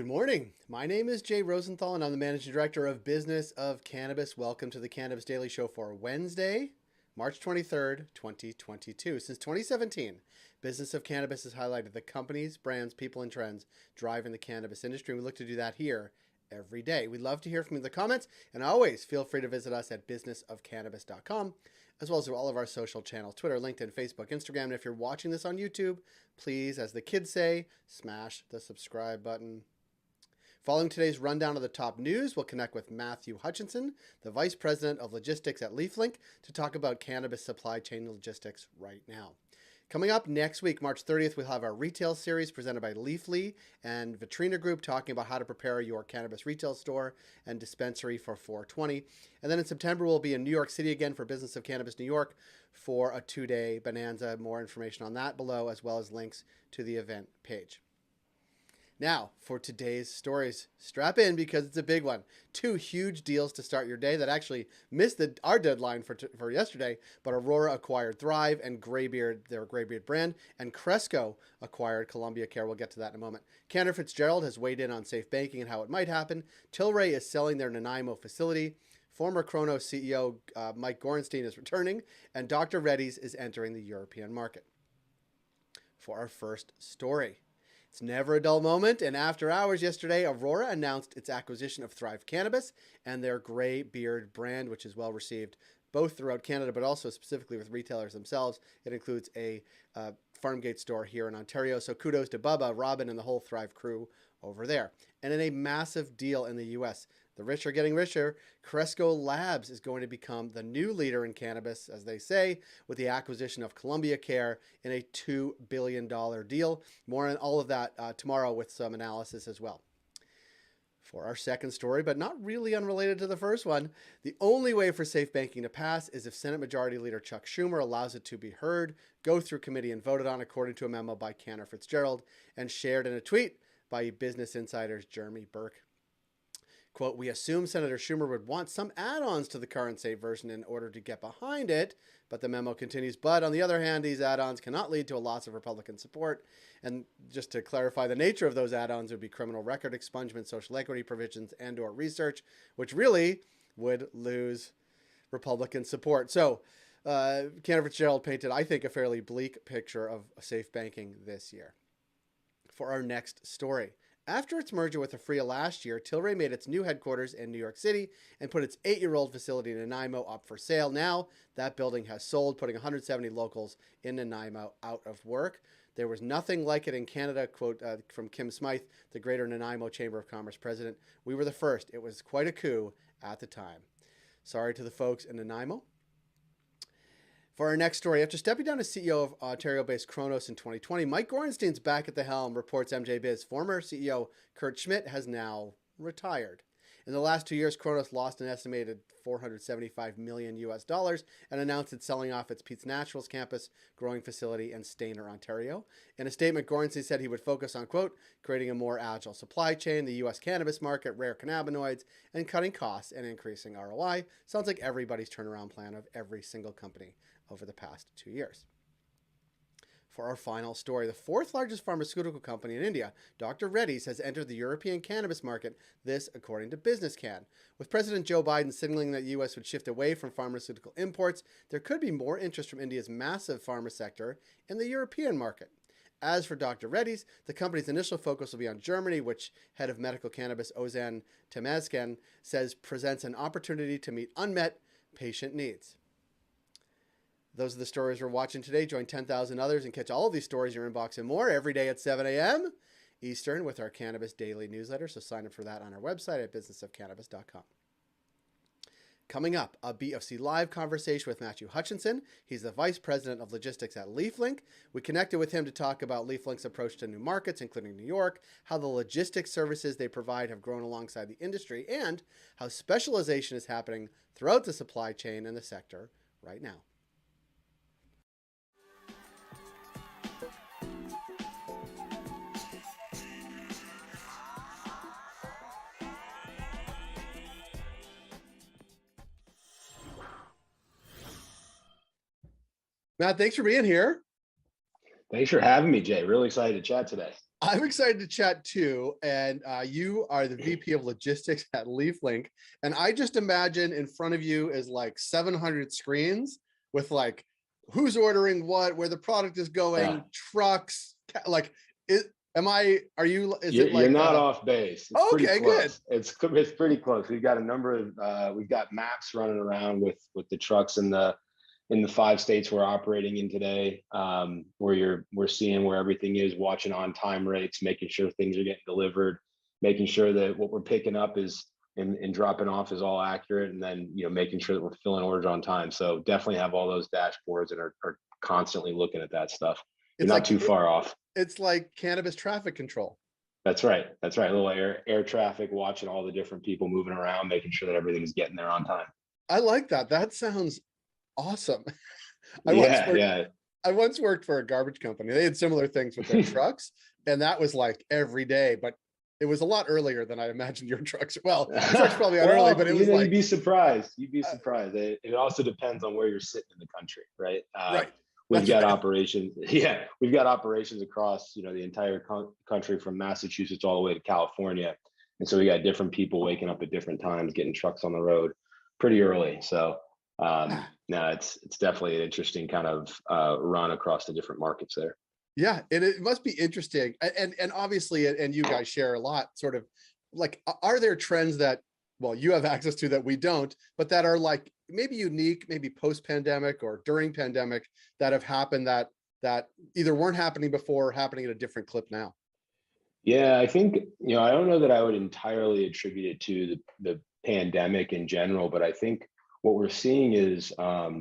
Good morning. My name is Jay Rosenthal, and I'm the Managing Director of Business of Cannabis. Welcome to the Cannabis Daily Show for Wednesday, March 23rd, 2022. Since 2017, Business of Cannabis has highlighted the companies, brands, people, and trends driving the cannabis industry. We look to do that here every day. We'd love to hear from you in the comments, and always feel free to visit us at businessofcannabis.com, as well as through all of our social channels, Twitter, LinkedIn, Facebook, Instagram. And if you're watching this on YouTube, please, as the kids say, smash the subscribe button. Following today's rundown of the top news, we'll connect with Matthew Hutchinson, the Vice President of Logistics at Leaflink, to talk about cannabis supply chain logistics right now. Coming up next week, March 30th, we'll have our retail series presented by Leafly and Vitrina Group, talking about how to prepare your cannabis retail store and dispensary for 420. And then in September, we'll be in New York City again for Business of Cannabis New York for a 2-day bonanza. More information on that below, as well as links to the event page. Now, for today's stories, strap in because it's a big one. 2 huge deals to start your day that actually missed our deadline for yesterday, but Aurora acquired Thrive and Greybeard, their Greybeard brand, and Cresco acquired Columbia Care. We'll get to that in a moment. Cantor Fitzgerald has weighed in on safe banking and how it might happen. Tilray is selling their Nanaimo facility. Former Kronos CEO Mike Gorenstein is returning, and Dr. Reddy's is entering the European market. For our first story. It's never a dull moment, and after hours yesterday, Aurora announced its acquisition of Thrive Cannabis and their Greybeard brand, which is well received both throughout Canada, but also specifically with retailers themselves. It includes a Farmgate store here in Ontario, so kudos to Bubba, Robin, and the whole Thrive crew over there. And in a massive deal in the U.S., the rich are getting richer. Cresco Labs is going to become the new leader in cannabis, as they say, with the acquisition of Columbia Care in a $2 billion deal. More on all of that tomorrow with some analysis as well. For our second story, but not really unrelated to the first one, the only way for safe banking to pass is if Senate Majority Leader Chuck Schumer allows it to be heard, go through committee, and voted on, according to a memo by Cantor Fitzgerald and shared in a tweet by Business Insider's Jeremy Burke. Quote, "We assume Senator Schumer would want some add-ons to the current safe version in order to get behind it," but the memo continues, "but on the other hand, these add-ons cannot lead to a loss of Republican support." And just to clarify, the nature of those add-ons would be criminal record expungement, social equity provisions, and/or research, which really would lose Republican support. So Cantor Fitzgerald painted, I think, a fairly bleak picture of safe banking this year. For our next story. After its merger with Aphria last year, Tilray made its new headquarters in New York City and put its 8-year-old facility in Nanaimo up for sale. Now, that building has sold, putting 170 locals in Nanaimo out of work. There was nothing like it in Canada, quote from Kim Smythe, the Greater Nanaimo Chamber of Commerce president. "We were the first. It was quite a coup at the time." Sorry to the folks in Nanaimo. For our next story, after stepping down as CEO of Ontario-based Kronos in 2020, Mike Gorenstein's back at the helm, reports MJ Biz. Former CEO Kurt Schmidt has now retired. In the last 2 years, Kronos lost an estimated $475 million and announced it's selling off its Pete's Naturals campus, growing facility in Stayner, Ontario. In a statement, Gorenstein said he would focus on, quote, "creating a more agile supply chain, the U.S. cannabis market, rare cannabinoids, and cutting costs and increasing ROI." Sounds like everybody's turnaround plan of every single company over the past 2 years. For our final story, the 4th largest pharmaceutical company in India, Dr. Reddy's, has entered the European cannabis market, this according to Business Can. With President Joe Biden signaling that the U.S. would shift away from pharmaceutical imports, there could be more interest from India's massive pharma sector in the European market. As for Dr. Reddy's, the company's initial focus will be on Germany, which head of medical cannabis Ozan Temezgen says presents an opportunity to meet unmet patient needs. Those are the stories we're watching today. Join 10,000 others and catch all of these stories in your inbox and more every day at 7 a.m. Eastern with our Cannabis Daily newsletter. So sign up for that on our website at businessofcannabis.com. Coming up, a BofC Live conversation with Matthew Hutchinson. He's the Vice President of Logistics at Leaflink. We connected with him to talk about Leaflink's approach to new markets, including New York, how the logistics services they provide have grown alongside the industry, and how specialization is happening throughout the supply chain and the sector right now. Matt, thanks for being here. Thanks for having me, Jay. Really excited to chat today. I'm excited to chat too. And you are the VP of Logistics at Leaflink. And I just imagine in front of you is like 700 screens with like who's ordering what, where the product is Yeah. going, trucks, like, is, are you, is it You're like, not off base. It's pretty okay, good. close. It's pretty close. We've got a number of we've got maps running around with the trucks in the 5 states we're operating in today, where we're seeing where everything is, watching on time rates, making sure things are getting delivered, making sure that what we're picking up is and dropping off is all accurate, and then making sure that we're filling orders on time. So definitely have all those dashboards and are constantly looking at that stuff. You're It's not like, too far off. it's like cannabis traffic control. That's right. That's right. A little air traffic, watching all the different people moving around, making sure that everything's getting there on time. I like that. That sounds awesome. I once Yeah, worked, yeah. I once worked for a garbage company. They had similar things with their trucks, and that was like every day, but it was a lot earlier than I imagined your trucks. Well, your trucks probably out early, Well, but it was you'd like, be surprised. You'd be surprised. It also depends on where you're sitting in the country, right? right. We've That's got right. operations. Yeah, we've got operations across the entire country, from Massachusetts all the way to California, and so we got different people waking up at different times, getting trucks on the road pretty early. So no, it's definitely an interesting kind of run across the different markets there. Yeah, and it must be interesting. And obviously, and you guys share a lot, sort of like, are there trends that, well, you have access to that we don't, but that are like maybe unique, maybe post-pandemic or during pandemic, that have happened that either weren't happening before or happening at a different clip now? Yeah, I think, I don't know that I would entirely attribute it to the pandemic in general, but I think what we're seeing is a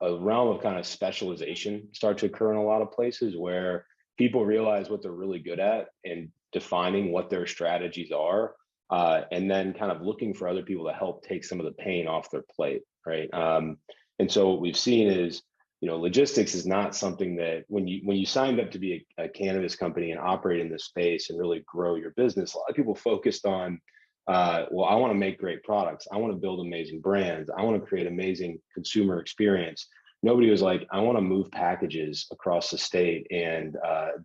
realm of kind of specialization start to occur in a lot of places, where people realize what they're really good at and defining what their strategies are, and then kind of looking for other people to help take some of the pain off their plate, right? And so what we've seen is, logistics is not something that when you signed up to be a cannabis company and operate in this space and really grow your business, a lot of people focused on, well, I want to make great products. I want to build amazing brands. I want to create amazing consumer experience. Nobody was like, I want to move packages across the state and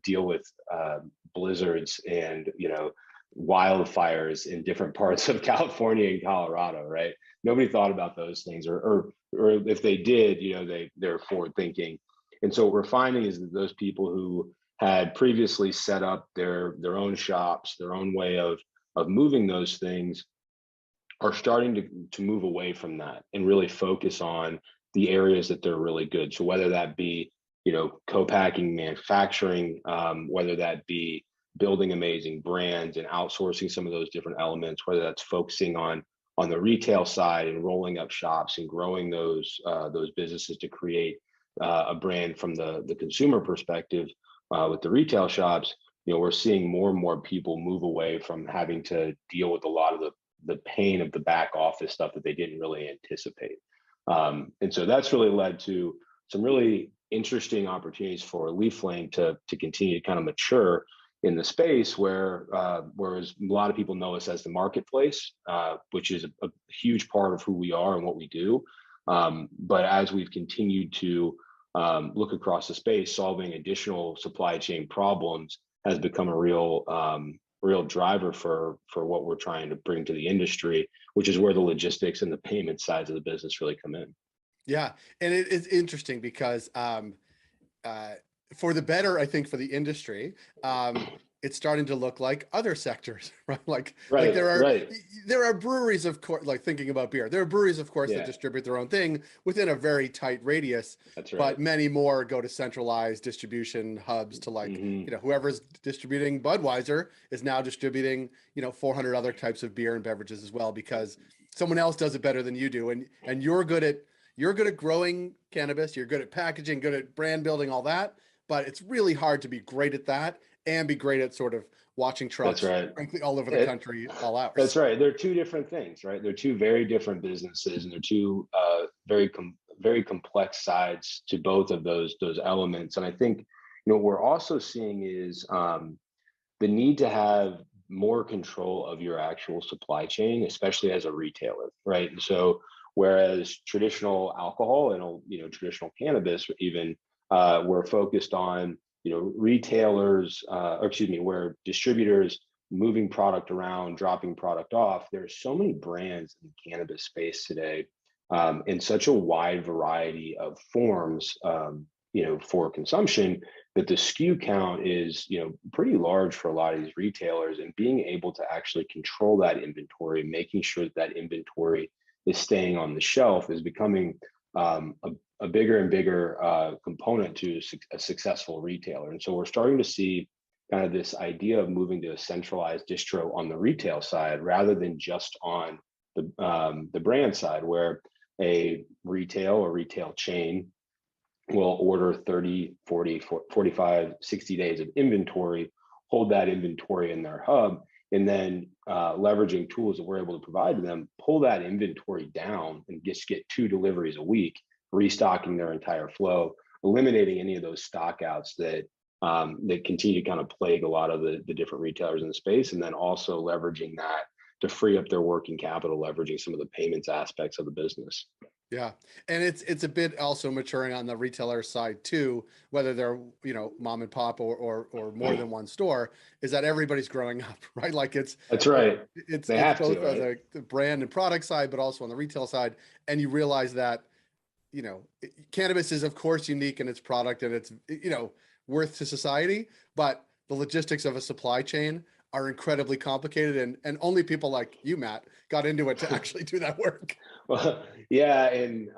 deal with blizzards and wildfires in different parts of California and Colorado, right? Nobody thought about those things, or if they did, they're forward thinking. And so what we're finding is that those people who had previously set up their own shops, their own way of moving those things, are starting to move away from that and really focus on the areas that they're really good. So whether that be, co-packing, manufacturing, whether that be building amazing brands and outsourcing some of those different elements, whether that's focusing on the retail side and rolling up shops and growing those businesses to create a brand from the consumer perspective with the retail shops. We're seeing more and more people move away from having to deal with a lot of the pain of the back office stuff that they didn't really anticipate. And so that's really led to some really interesting opportunities for Leaflink to continue to kind of mature in the space, whereas a lot of people know us as the marketplace, which is a huge part of who we are and what we do. But as we've continued to look across the space, solving additional supply chain problems has become a real driver for what we're trying to bring to the industry, which is where the logistics and the payment sides of the business really come in. Yeah, and it's interesting because for the better, I think, for the industry, it's starting to look like other sectors, right? Like Right, right. there are breweries, of course, like thinking about beer, there are breweries, of course, that Yeah, distribute their own thing within a very tight radius, that's but right. many more go to centralized distribution hubs to, like, Hmm. whoever's distributing Budweiser is now distributing, 400 other types of beer and beverages as well, because someone else does it better than you do. And you're good at growing cannabis, you're good at packaging, good at brand building, all that, but it's really hard to be great at that and be great at sort of watching That's trucks, right. frankly, all over the It, country, all hours. that's right. They're two different things, right? They're two very different businesses, and they're two very complex sides to both of those elements. And I think what we're also seeing is the need to have more control of your actual supply chain, especially as a retailer, right? And so whereas traditional alcohol and traditional cannabis even, we're focused on retailers, or excuse me, where distributors moving product around, dropping product off. There's so many brands in the cannabis space today, in such a wide variety of forms, for consumption, that the SKU count is, pretty large for a lot of these retailers. And being able to actually control that inventory, making sure that inventory is staying on the shelf, is becoming a bigger and bigger component to a successful retailer. And so we're starting to see kind of this idea of moving to a centralized distro on the retail side rather than just on the brand side, where a retail or retail chain will order 30, 40, 45, 60 days of inventory, hold that inventory in their hub, and then leveraging tools that we're able to provide to them, pull that inventory down and just get 2 deliveries a week, restocking their entire flow, eliminating any of those stockouts that continue to kind of plague a lot of the different retailers in the space, and then also leveraging that to free up their working capital, leveraging some of the payments aspects of the business. Yeah. And it's a bit also maturing on the retailer side too, whether they're, mom and pop or more than one store, is that everybody's growing up, right? Like That's right. it's They have both to, on right? the brand and product side, but also on the retail side. And you realize that, cannabis is of course unique in its product and it's, worth to society, but the logistics of a supply chain are incredibly complicated, and only people like you, Matt, got into it to actually do that work. Well, yeah, and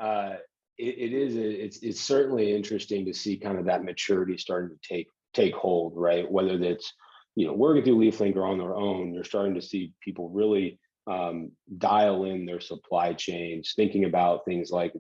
it's certainly interesting to see kind of that maturity starting to take hold, right? Whether that's working through Leaflink or on their own, you're starting to see people really dial in their supply chains, thinking about things like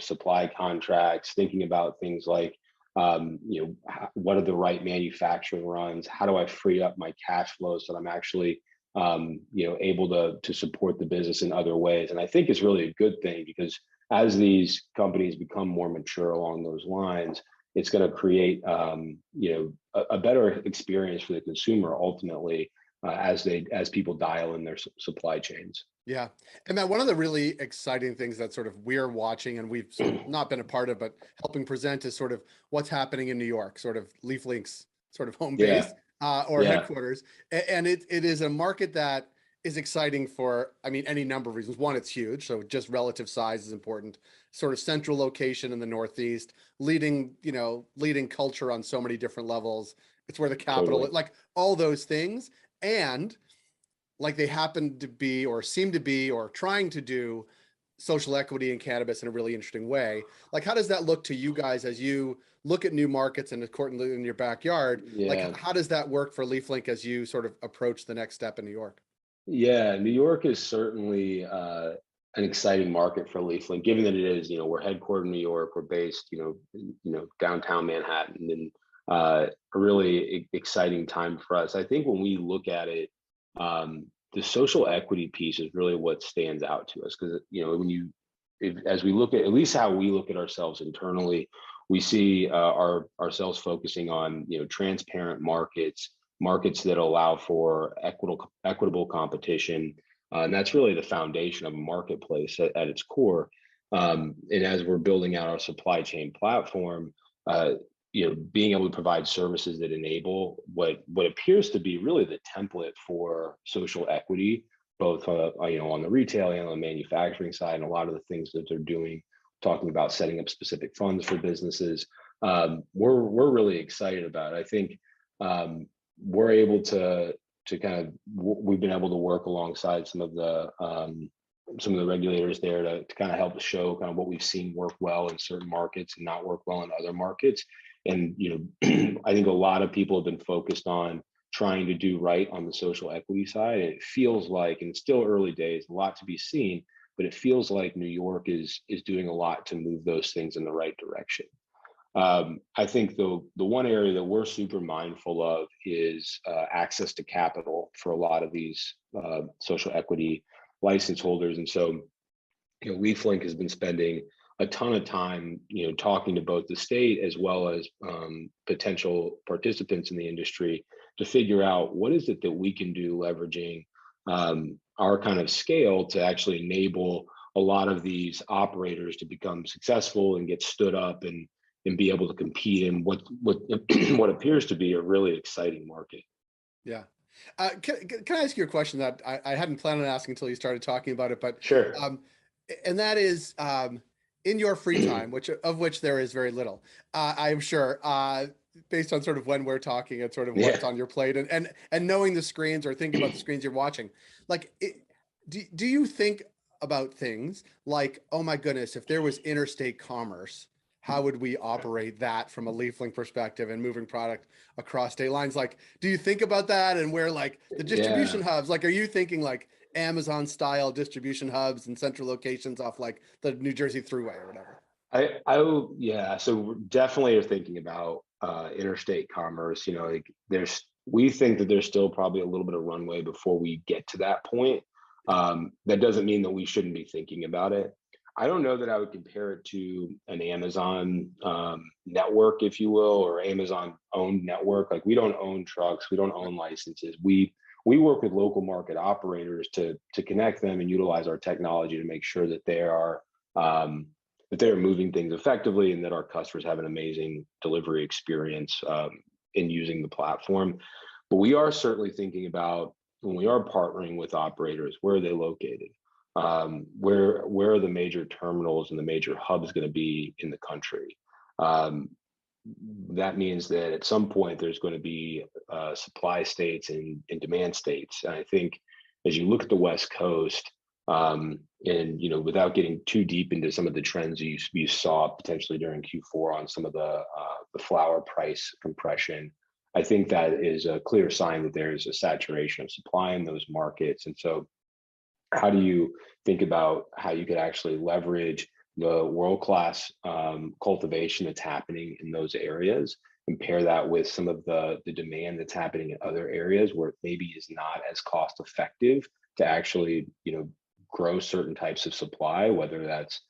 supply contracts, thinking about things like what are the right manufacturing runs? How do I free up my cash flow so that I'm actually able to support the business in other ways? And I think it's really a good thing, because as these companies become more mature along those lines, it's going to create a better experience for the consumer ultimately, as people dial in their supply chains. Yeah. And Matt, one of the really exciting things that sort of we're watching and we've sort of not been a part of, but helping present, is sort of what's happening in New York, sort of Leaflink's sort of home Yeah, base or yeah, headquarters. And it is a market that is exciting for, I mean, any number of reasons. One, it's huge. So just relative size is important. Sort of central location in the Northeast, leading culture on so many different levels. It's where the capital, totally. like all those things. And like they happen to be or seem to be or trying to do social equity in cannabis in a really interesting way. Like, how does that look to you guys as you look at new markets and accordingly in your backyard? Like, Yeah. how does that work for Leaflink as you sort of approach the next step in New York? Yeah, New York is certainly an exciting market for Leaflink, given that it is, we're headquartered in New York, we're based, downtown Manhattan, and a really exciting time for us. I think when we look at it, the social equity piece is really what stands out to us, because as we look at least how we look at ourselves internally, we see ourselves focusing on transparent markets that allow for equitable competition. And that's really the foundation of a marketplace at its core. And as we're building out our supply chain platform, being able to provide services that enable what appears to be really the template for social equity, both on the retail and on the manufacturing side, and a lot of the things that they're doing, talking about setting up specific funds for businesses. We're really excited about it. I think we're able to we've been able to work alongside some of the regulators there to kind of help show kind of what we've seen work well in certain markets and not work well in other markets. And I think a lot of people have been focused on trying to do right on the social equity side. And it feels like, and it's still early days, a lot to be seen, but it feels like New York is doing a lot to move those things in the right direction. I think the one area that we're super mindful of is access to capital for a lot of these social equity license holders. And so, Leaflink has been spending a ton of time, talking to both the state as well as potential participants in the industry to figure out what is it that we can do, leveraging our kind of scale to actually enable a lot of these operators to become successful and get stood up and and be able to compete in what what appears to be a really exciting market. Yeah. Can I ask you a question that I hadn't planned on asking until you started talking about it, but Sure. and that is in your free time, which there is very little, I'm sure, based on sort of when we're talking and sort of what's Yeah. on your plate and knowing the screens or thinking about the screens you're watching, like, do you think about things like, oh my goodness, if there was interstate commerce, how would we operate that from a Leaflink perspective and moving product across state lines? Like, do you think about that and where like the Yeah. distribution hubs, like, are you thinking like Amazon style distribution hubs and central locations off like the New Jersey Thruway or whatever? Yeah. So we're definitely are thinking about interstate commerce. Like we think that there's still probably a little bit of runway before we get to that point. That doesn't mean that we shouldn't be thinking about it. I don't know that I would compare it to an Amazon network, if you will, or Amazon owned network. Like we don't own trucks, we don't own licenses. We work with local market operators to connect them and utilize our technology to make sure that um, they are moving things effectively and that our customers have an amazing delivery experience in using the platform. But we are certainly thinking about when we are partnering with operators, where are they located? Where are the major terminals and the major hubs going to be in the country? Um, that means that at some point there's going to be supply states and demand states. And I think as you look at the West Coast, and without getting too deep into some of the trends you saw potentially during Q4 on some of the flower price compression, I think that is a clear sign that there's a saturation of supply in those markets. And so how do you think about how you could actually leverage the world-class cultivation that's happening in those areas and pair that with some of the demand that's happening in other areas where it maybe is not as cost effective to actually grow certain types of supply, whether that's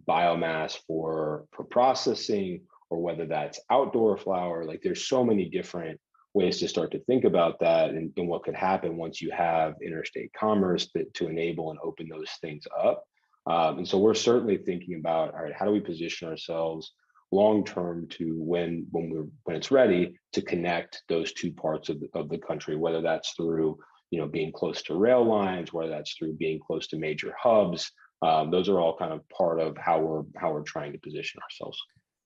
biomass for processing or whether that's outdoor flower. Like there's so many different ways to start to think about that and what could happen once you have interstate commerce to enable and open those things up. And so we're certainly thinking about, all right, how do we position ourselves long term to when it's ready to connect those two parts of the country, whether that's through being close to rail lines, whether that's through being close to major hubs. Those are all kind of part of how we're trying to position ourselves.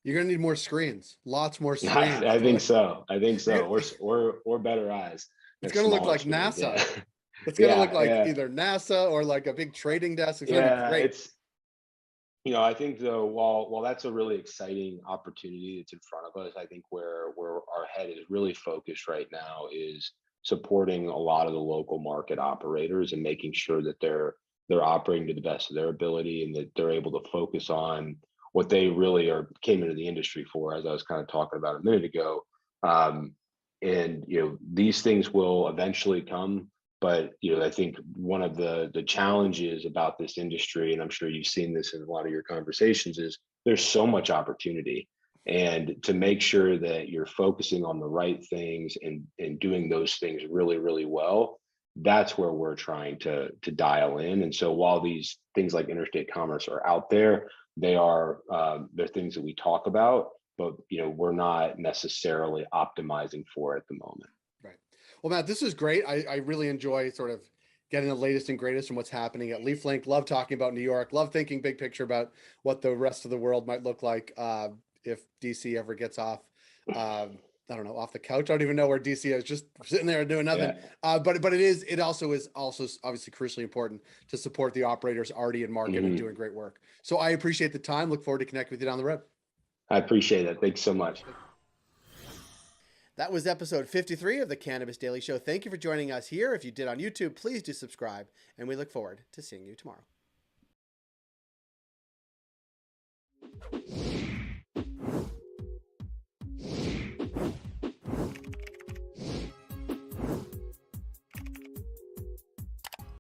You're gonna need more screens, lots more screens. I think so. I think so. You're, Or better eyes. it's They're gonna look smaller like screens. NASA. Yeah. It's gonna look Yeah. like Yeah. either NASA or like a big trading desk. It's gonna be Yeah. great. I think though, while that's a really exciting opportunity that's in front of us, I think where our head is really focused right now is supporting a lot of the local market operators and making sure that they're operating to the best of their ability and that they're able to focus on what they really came into the industry for, as I was kind of talking about a minute ago. And these things will eventually come, but I think one of the challenges about this industry, and I'm sure you've seen this in a lot of your conversations, is there's so much opportunity. And to make sure that you're focusing on the right things and doing those things really, really well, that's where we're trying to dial in. And so while these things like interstate commerce are out there, they're things that we talk about, but we're not necessarily optimizing for at the moment. Right. Well, Matt, this is great. I really enjoy sort of getting the latest and greatest from what's happening at Leaflink. Love talking about New York. Love thinking big picture about what the rest of the world might look like if DC ever gets off. I don't know, off the couch. I don't even know where DC is, just sitting there and doing nothing. Yeah. But it also is obviously crucially important to support the operators already in market and doing great work. So I appreciate the time. Look forward to connecting with you down the road. I appreciate it. Thanks so much. That was episode 53 of the Cannabis Daily Show. Thank you for joining us here. If you did on YouTube, please do subscribe, and we look forward to seeing you tomorrow.